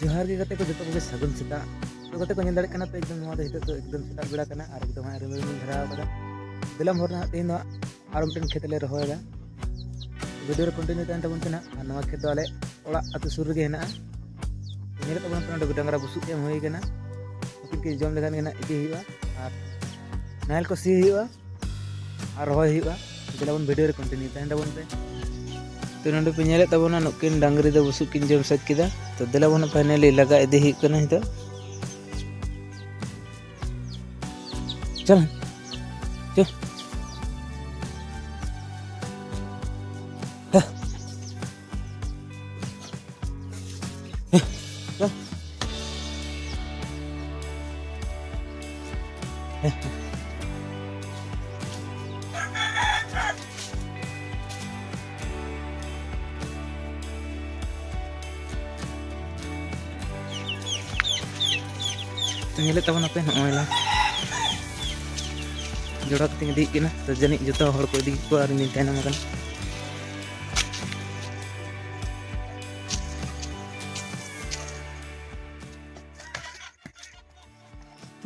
जोहार के गते को जतो को सगुन सेता तो गते को नेल दाड़े तो एकदम नवा दो हितो तो एकदम सेता बेड़ा कना और एकदम रिमिल धराव कदा दिलम हर ना तेन आर मिटन खेत ले रहोयदा वीडियो रे कंटिन्यू तन तबन तना और नवा खेत आले ओड़ा अतु सुर गे हेना नेल तबन तन डांगरा बुसु एम होई गना उनके जम लेगान गना इदी हुआ और नाइल को सी हुआ और रहोय हुआ दिलम वीडियो रे कंटिन्यू तन तबन पे तो नंदे पे नेले तबना नुकिन डांगरी दो बुसु किन जम सच किदा तो दिलम फाइनली लगा इदी हुई कना हितो चल चल तो नेले तबना पे नोयला जोड़ा कते दी किना तो जनी जतो हड़ को दी को आर नी तैनम कन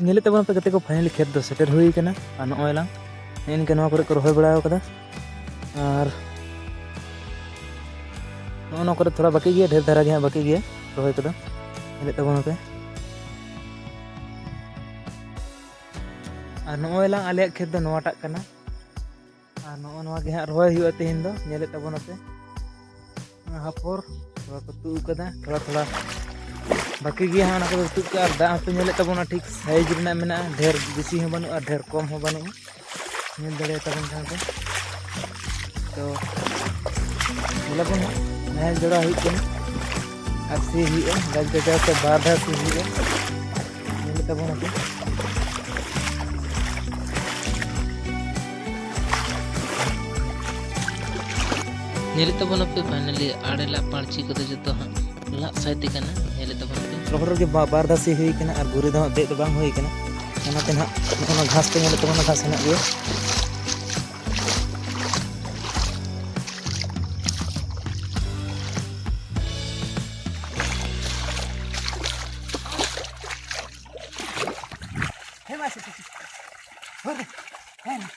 नेले तबना पे कते को फाइनली खेत दो सेटर हुई कना और नोयला इनके नवा करे को रहोय बड़ा कदा और नो करे थोड़ा बाकी गया ढेर धारा गया बाकी गया रहोय कदा नेले तबना पे और नोयला आले खेत दो नवाटा कना और नवा गे हां रहोय हुआ तेहिन दो नेले तबना पे हाफोर थोड़ा को तू कदा थोड़ा थोड़ा बाकी गया हां को तू का दा पे नेले तबना ठीक साइज रना मेना ढेर बेसी हो बनु और ढेर कम हो बनु नेल दड़े तबन थाते तो मतलब नया जोड़ा हुई कना और सी हुआ गज गजा से बाधा सी हुआ नेले तबना पे नेले तबन पे फाइनली आड़ेला पांची को जतो ला साइती कना नेले तबन पे रोहर के बार दा से हुई कना और गुरे दा दे तो बांग हुई कना ओनाते ना ओना घास पे नेले तबन घास ना गए हे मासी और हे यार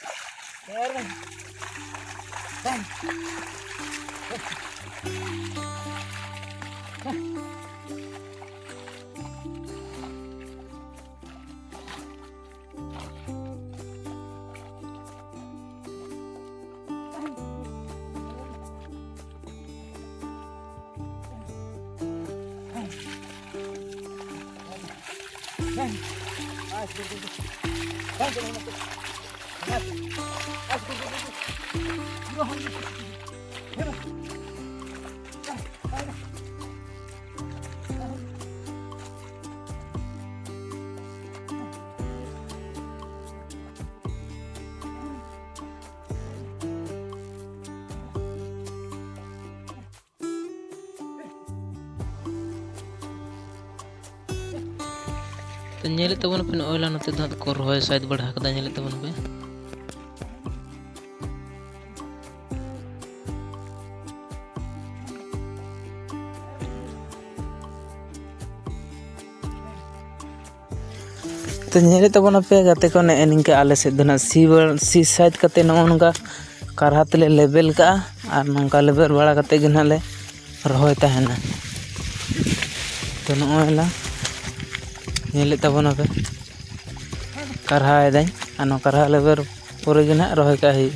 तो नेले तबन पे ओइला नते दाद को रहोय शायद बढ़ा कदा नेले तबन पे तो नेले तबन पे गते को ने इनके आले से दना सी साइड कते नोनगा कारहा तले लेवल का और नोंका लेवल बड़ा कते गनाले रहोय ताहेना तो नोयला नेले तबना पे कारहा एदाई आनो कारहा लेबर पूरे गे ना रहोय का ही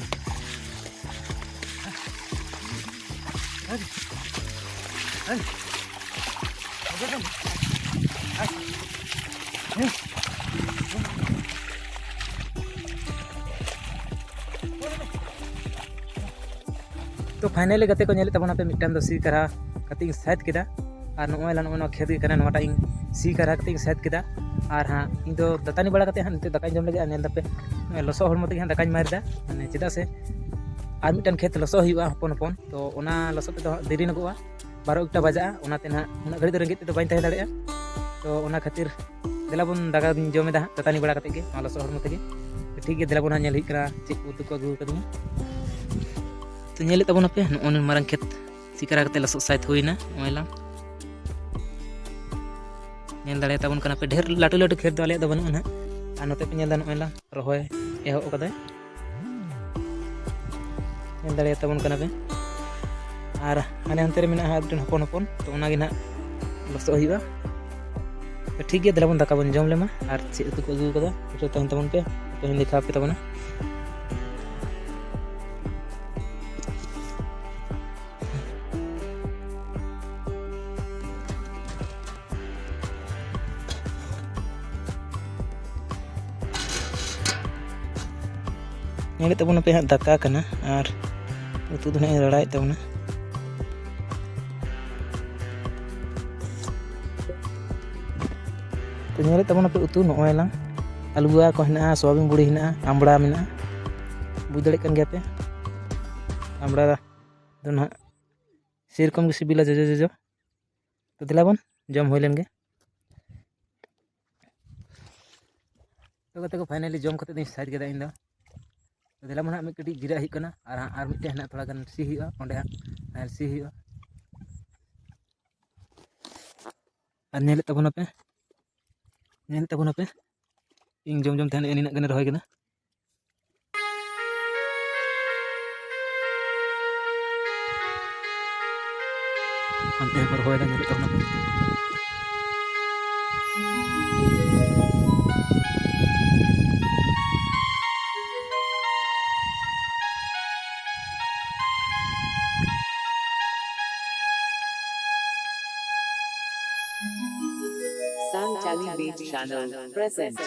तो फाइनली गते को नेले तबना पे मिटान दो सी कारहा कते साइड केदा और नोयला नो खेत के कना नोटा इन सी कारहा कते साइड केदा और हाँ इन दो दतानी बड़ा कते हां दाका जम लगे नेल दपे लसो हड़मो ते हां दाका मारदा माने चेदा से आर मिटन खेत लसो हुआ हपन हपन तो ओना लसो ते देरी नगोआ 12 एकटा बजा ओनाते ना उना घड़ी रेंगे ते बाइन तहे दाड़े तो ओना खातिर देलाबन दाका जमेदा दतानी बड़ा कते के लसो हड़मो ते ठीक है देलाबन नेल हुई करा चेक उतु को अगु कदिया तो नेले तबन पे नोन मारंग खेत सिकरा कते लसो साइथ हुईना ओइला नेल दाड़े ताबन कना पे ढेर लाटू लाटू खेत दो आले दो बनुआ ना आ नोते पे नेल दा नोय ला रहोय एहो कदा नेल दाड़े ताबन कना पे और हाने हंते रे मेना हा हपन हपन तो ओना गे ना लसो हुआ तो ठीक है दलाबन दाका बन जम लेमा और चे उतु को अगू कदा तो तहन तबन पे तो दिखा पे तबना नेले तबना पे दाका कना और उतु दो ना रड़ाय तबना तो नेले तबना पे उतु नोय ला आलुआ को हेना सोयाबीन बुड़ी हेना आमड़ा मेना बुझ दड़े कन गया पे आमड़ा दो ना सेरकम के सिबिला जजो जजो तो दिलाबन जम होय लेन गे तो कते को फाइनली जम कते दिन साइड केदा इन दो तो दिलाबन हा कटी जिरा हिक कना और मिटे हेना थोड़ा गन सी हुआ ओंडे हा सी हुआ और नेले तबना पे इन जम जम तहन एनिना गने रहोय केना अंते पर होय दा नेले तबना पे Sun Tally Beach Channel present.